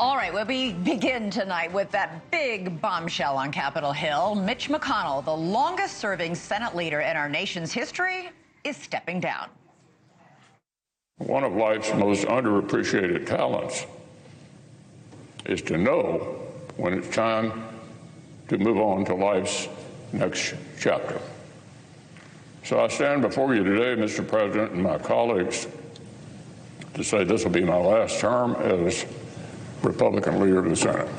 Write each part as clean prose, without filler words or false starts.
All right, well, we begin tonight with that big bombshell on Capitol Hill. Mitch McConnell, the longest-serving Senate leader in our nation's history, is stepping down. One of life's most underappreciated talents is to know when it's time to move on to life's next chapter. So I stand before you today, Mr. President, and my colleagues, to say this will be my last term as Republican leader of the Senate.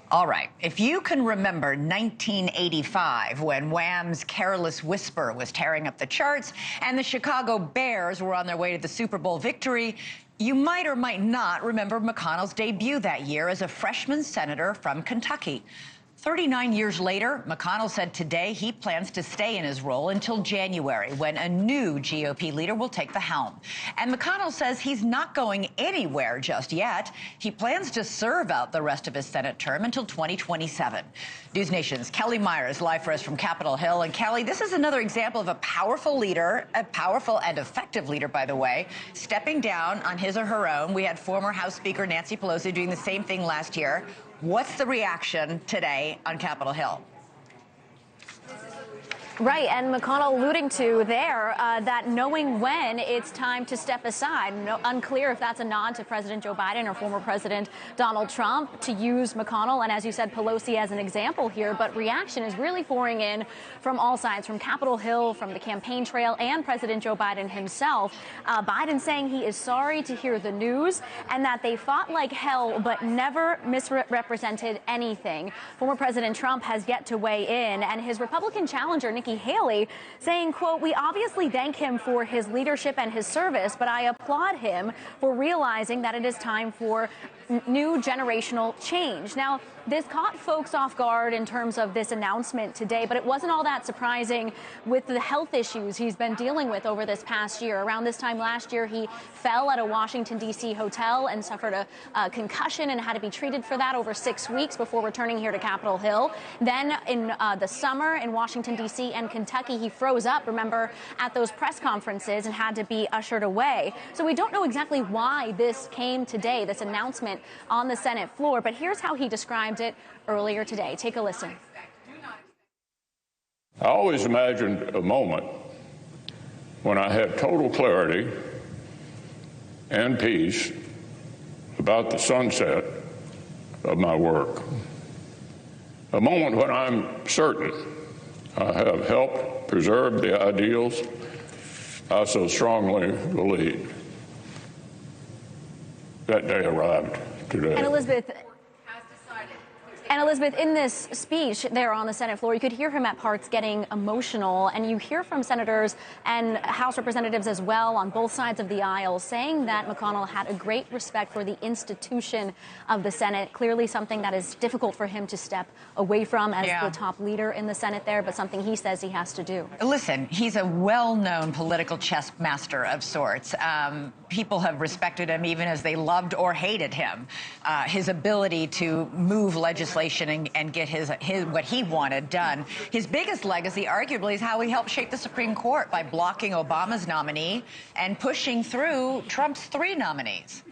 All right. If you can remember 1985, when Wham's Careless Whisper was tearing up the charts and the Chicago Bears were on their way to the Super Bowl victory, you might or might not remember McConnell's debut that year as a freshman senator from Kentucky. 39 years later, McConnell said today he plans to stay in his role until January, when a new GOP leader will take the helm. And McConnell says he's not going anywhere just yet. He plans to serve out the rest of his Senate term until 2027. NewsNation's Kellie Meyer is live for us from Capitol Hill. And Kellie, this is another example of a powerful leader, a powerful and effective leader, by the way, stepping down on his or her own. We had former House Speaker Nancy Pelosi doing the same thing last year. What's the reaction today on Capitol Hill? Right, and McConnell alluding to there that knowing when it's time to step aside. Unclear if that's a nod to President Joe Biden or former President Donald Trump to use McConnell and, as you said, Pelosi as an example here. But reaction is really pouring in from all sides, from Capitol Hill, from the campaign trail, and President Joe Biden himself. Biden saying he is sorry to hear the news and that they fought like hell but never misrepresented anything. Former President Trump has yet to weigh in, and his Republican challenger, Nikki Haley, saying, quote, "We obviously thank him for his leadership and his service, but I applaud him for realizing that it is time for new generational change." Now, this caught folks off guard in terms of this announcement today, but it wasn't all that surprising with the health issues he's been dealing with over this past year. Around this time last year, he fell at a Washington, D.C. hotel and suffered a concussion and had to be treated for that over 6 weeks before returning here to Capitol Hill. Then in the summer in Washington, D.C. and Kentucky, he froze up, remember, at those press conferences and had to be ushered away. So we don't know exactly why this came today, this announcement on the Senate floor, but here's how he described it earlier today. Take a listen. I always imagined a moment when I had total clarity and peace about the sunset of my work. A moment when I'm certain I have helped preserve the ideals I so strongly believe. That day arrived today. And Elizabeth, in this speech there on the Senate floor, you could hear him at parts getting emotional, and you hear from senators and House representatives as well on both sides of the aisle saying that McConnell had a great respect for the institution of the Senate, clearly something that is difficult for him to step away from as the top leader in the Senate there, but something he says he has to do. Listen, he's a well-known political chess master of sorts. People have respected him even as they loved or hated him. His ability to move legislation and get his what he wanted done. His biggest legacy, arguably, is how he helped shape the Supreme Court by blocking Obama's nominee and pushing through Trump's 3 nominees.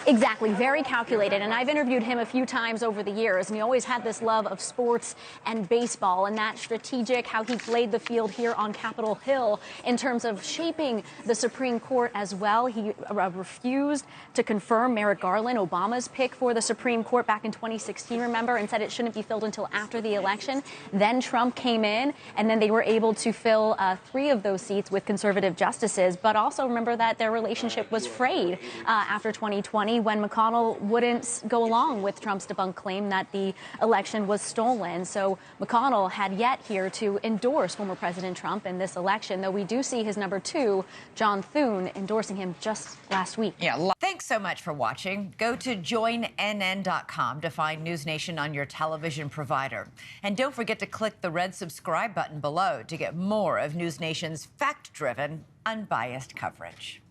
Exactly, very calculated. And I've interviewed him a few times over the years, and he always had this love of sports and baseball, and that strategic, how he played the field here on Capitol Hill in terms of shaping the Supreme Court as well. He refused to confirm Merrick Garland, Obama's pick for the Supreme Court back in 2016, remember, and said it shouldn't be filled until after the election. Then Trump came in, and then they were able to fill 3 of those seats with conservative justices. But also remember that their relationship was frayed after 2020. When McConnell wouldn't go along with Trump's debunked claim that the election was stolen. So McConnell had yet here to endorse former President Trump in this election, though we do see his number 2, John Thune, endorsing him just last week. Yeah. Thanks so much for watching. Go to joinnn.com to find NewsNation on your television provider. And don't forget to click the red subscribe button below to get more of NewsNation's fact-driven, unbiased coverage.